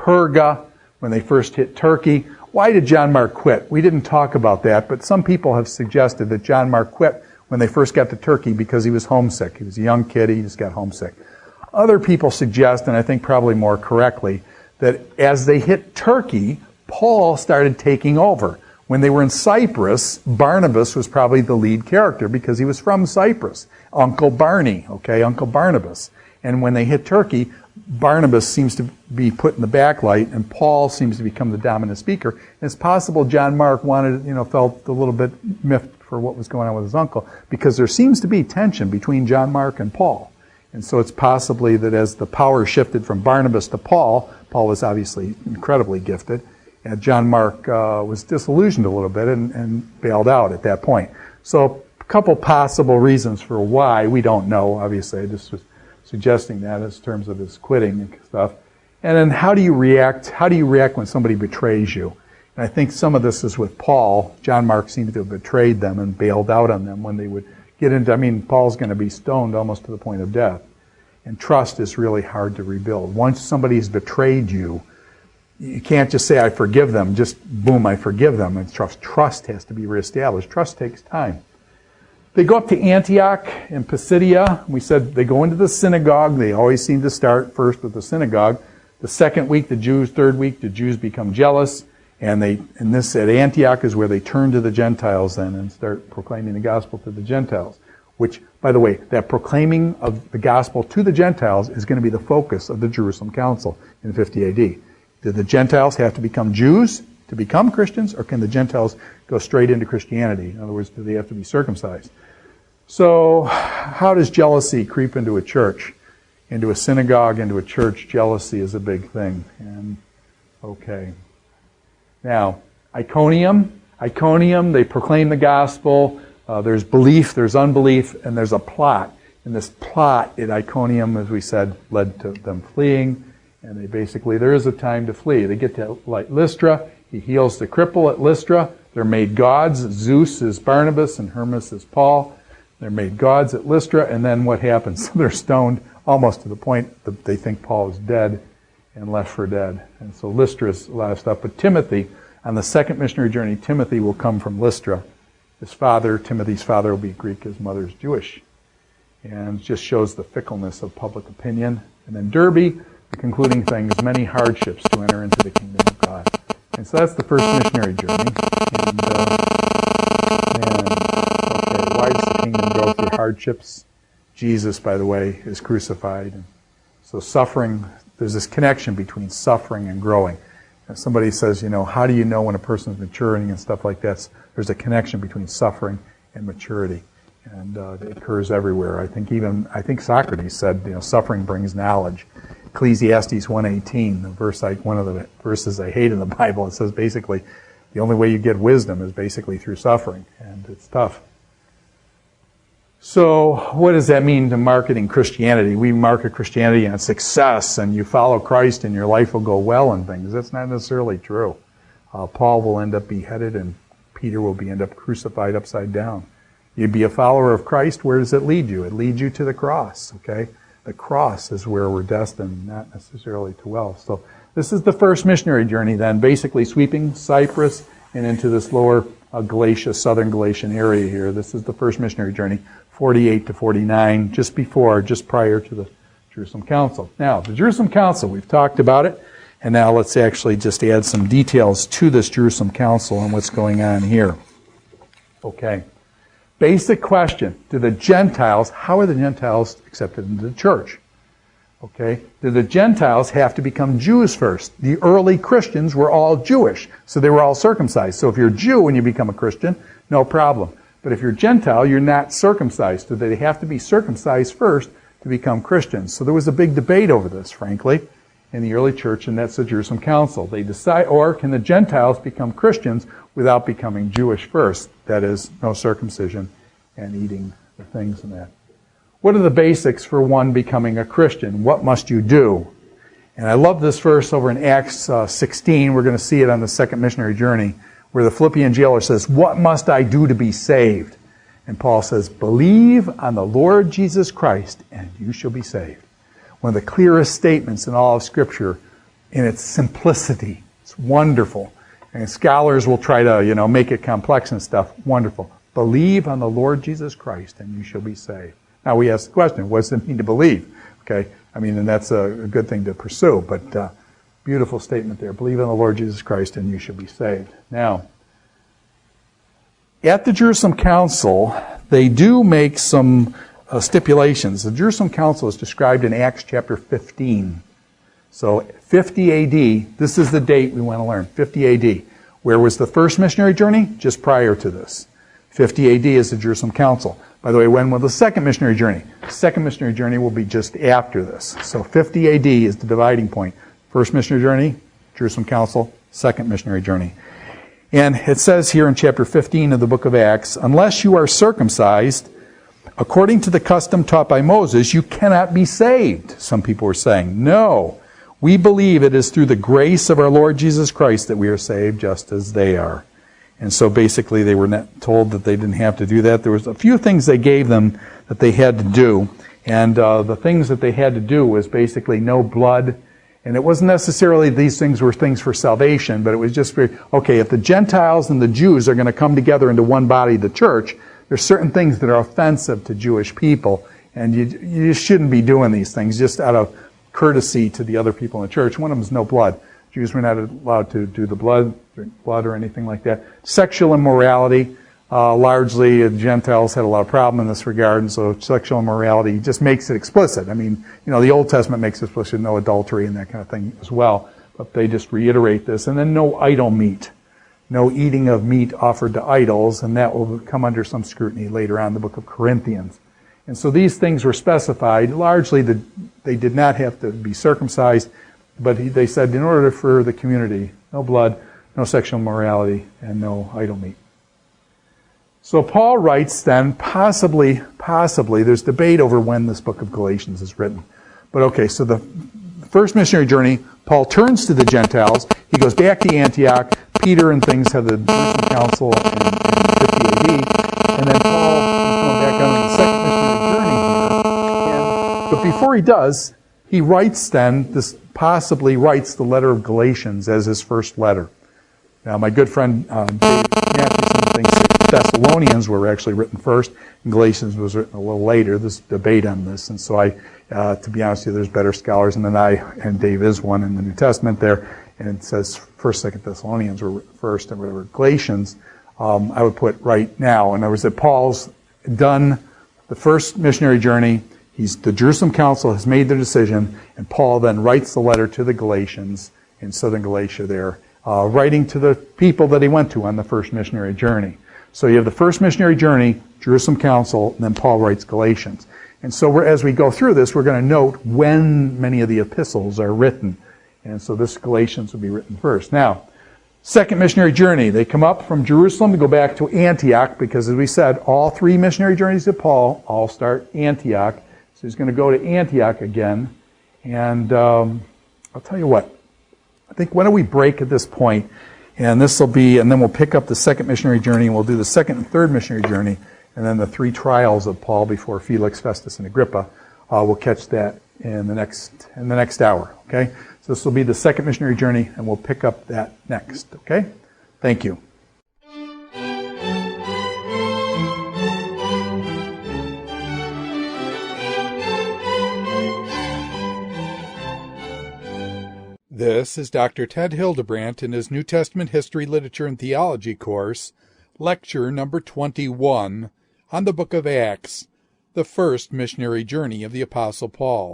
Perga, when they first hit Turkey. Why did John Mark quit? We didn't talk about that, but some people have suggested that John Mark quit when they first got to Turkey because he was homesick. He was a young kid, he just got homesick. Other people suggest, and I think probably more correctly, that as they hit Turkey, Paul started taking over. When they were in Cyprus, Barnabas was probably the lead character because he was from Cyprus. Uncle Barney, okay, Uncle Barnabas. And when they hit Turkey, Barnabas seems to be put in the backlight, and Paul seems to become the dominant speaker. And it's possible John Mark felt a little bit miffed for what was going on with his uncle, because there seems to be tension between John Mark and Paul. And so it's possibly that as the power shifted from Barnabas to Paul was obviously incredibly gifted, and John Mark was disillusioned a little bit and bailed out at that point. So a couple possible reasons for why, we don't know, obviously. I just was suggesting that as terms of his quitting and stuff. And then how do you react? How do you react when somebody betrays you? And I think some of this is with Paul. John Mark seemed to have betrayed them and bailed out on them when they would get into, Paul's going to be stoned almost to the point of death. And trust is really hard to rebuild. Once somebody's betrayed you, you can't just say, I forgive them, just boom, I forgive them. And trust has to be reestablished. Trust takes time. They go up to Antioch in Pisidia. We said they go into the synagogue. They always seem to start first with the synagogue. The second week, third week, the Jews become jealous. And this at Antioch is where they turn to the Gentiles then and start proclaiming the gospel to the Gentiles. Which, by the way, that proclaiming of the gospel to the Gentiles is going to be the focus of the Jerusalem Council in 50 AD. Do the Gentiles have to become Jews to become Christians, or can the Gentiles go straight into Christianity? In other words, do they have to be circumcised? So, how does jealousy creep into a church? Into a synagogue, into a church, jealousy is a big thing. And, okay. Now, Iconium, they proclaim the gospel. There's belief, there's unbelief, and there's a plot. And this plot at Iconium, as we said, led to them fleeing. And there is a time to flee. They get to Lystra. He heals the cripple at Lystra. They're made gods. Zeus is Barnabas and Hermes is Paul. They're made gods at Lystra. And then what happens? They're stoned almost to the point that they think Paul is dead and left for dead. And so Lystra is last up. But Timothy, on the second missionary journey, Timothy will come from Lystra. Timothy's father will be Greek. His mother's Jewish. And it just shows the fickleness of public opinion. And then Derbe, the concluding thing is many hardships to enter into the kingdom of God. And so that's the first missionary journey. Why does the kingdom go through hardships? Jesus, by the way, is crucified. And so suffering, there's this connection between suffering and growing. And somebody says, how do you know when a person's maturing and stuff like that? There's a connection between suffering and maturity. And it occurs everywhere. I think Socrates said, suffering brings knowledge. Ecclesiastes 1:18, one of the verses I hate in the Bible, it says basically the only way you get wisdom is basically through suffering, and it's tough. So what does that mean to marketing Christianity? We market Christianity on success, and you follow Christ and your life will go well and things. That's not necessarily true. Paul will end up beheaded, and Peter will end up crucified upside down. You'd be a follower of Christ, where does it lead you? It leads you to the cross, okay? The cross is where we're destined, not necessarily to wealth. So this is the first missionary journey then, basically sweeping Cyprus and into this lower Galatia, southern Galatian area here. This is the first missionary journey, 48 to 49, just prior to the Jerusalem Council. Now, the Jerusalem Council, we've talked about it, and now let's actually just add some details to this Jerusalem Council and what's going on here. Okay. Basic question. How are the Gentiles accepted into the church? Okay. Do the Gentiles have to become Jews first? The early Christians were all Jewish, so they were all circumcised. So if you're a Jew and you become a Christian, no problem. But if you're Gentile, you're not circumcised. So they have to be circumcised first to become Christians. So there was a big debate over this, frankly, in the early church, and that's the Jerusalem Council. They decide, or can the Gentiles become Christians without becoming Jewish first? That is, no circumcision and eating the things and that. What are the basics for one becoming a Christian? What must you do? And I love this verse over in Acts 16. We're going to see it on the second missionary journey, where the Philippian jailer says, "What must I do to be saved?" And Paul says, "Believe on the Lord Jesus Christ, and you shall be saved." One of the clearest statements in all of Scripture in its simplicity. It's wonderful. And scholars will try to, make it complex and stuff. Wonderful. Believe on the Lord Jesus Christ and you shall be saved. Now we ask the question, what does it mean to believe? Okay, and that's a good thing to pursue, but beautiful statement there. Believe on the Lord Jesus Christ and you shall be saved. Now, at the Jerusalem Council, they do make some stipulations. The Jerusalem Council is described in Acts chapter 15. So 50 AD, this is the date we want to learn, 50 AD. Where was the first missionary journey? Just prior to this. 50 AD is the Jerusalem Council. By the way, when was the second missionary journey? The second missionary journey will be just after this. So 50 AD is the dividing point. First missionary journey, Jerusalem Council, second missionary journey. And it says here in chapter 15 of the book of Acts, unless you are circumcised, according to the custom taught by Moses, you cannot be saved. Some people were saying, no, we believe it is through the grace of our Lord Jesus Christ that we are saved just as they are. And so basically they were told that they didn't have to do that. There was a few things they gave them that they had to do. And the things that they had to do was basically no blood. And it wasn't necessarily these things were things for salvation, but it was just okay, if the Gentiles and the Jews are going to come together into one body, the church, there's certain things that are offensive to Jewish people. And you shouldn't be doing these things just out of courtesy to the other people in the church. One of them is no blood. Jews were not allowed to do the drink blood or anything like that. Sexual immorality, largely Gentiles had a lot of problem in this regard, and so sexual immorality just makes it explicit. The Old Testament makes it explicit, no adultery and that kind of thing as well, but they just reiterate this. And then no idol meat, no eating of meat offered to idols, and that will come under some scrutiny later on in the book of Corinthians. And so these things were specified. Largely, they did not have to be circumcised, but they said in order for the community, no blood, no sexual immorality, and no idol meat. So Paul writes then, possibly, there's debate over when this book of Galatians is written. But okay, so the first missionary journey, Paul turns to the Gentiles. He goes back to Antioch. Peter and things have the Jerusalem Council in 50 AD. And then Paul is going back on the second missionary journey here. But before he does, he possibly writes the letter of Galatians as his first letter. Now, my good friend Dave Matthewson thinks that Thessalonians were actually written first, and Galatians was written a little later. There's debate on this, and so to be honest with you, there's better scholars than I, and Dave is one in the New Testament there, and it says 1st, 2nd Thessalonians were first, and whatever Galatians, I would put right now. In other words, that Paul's done the first missionary journey. The Jerusalem Council has made their decision, and Paul then writes the letter to the Galatians in southern Galatia there, writing to the people that he went to on the first missionary journey. So you have the first missionary journey, Jerusalem Council, and then Paul writes Galatians. And so as we go through this, we're going to note when many of the epistles are written. And so this Galatians will be written first. Now, second missionary journey. They come up from Jerusalem to go back to Antioch, because as we said, all three missionary journeys of Paul all start Antioch. So he's going to go to Antioch again. And I'll tell you what. I think why don't we break at this point, and then we'll pick up the second missionary journey, and we'll do the second and third missionary journey, and then the three trials of Paul before Felix, Festus, and Agrippa. We'll catch that in the next hour. Okay, so this will be the second missionary journey, and we'll pick up that next. Okay, thank you. This is Dr. Ted Hildebrandt in his New Testament History, Literature, and Theology course, lecture number 21, on the book of Acts, the first missionary journey of the Apostle Paul.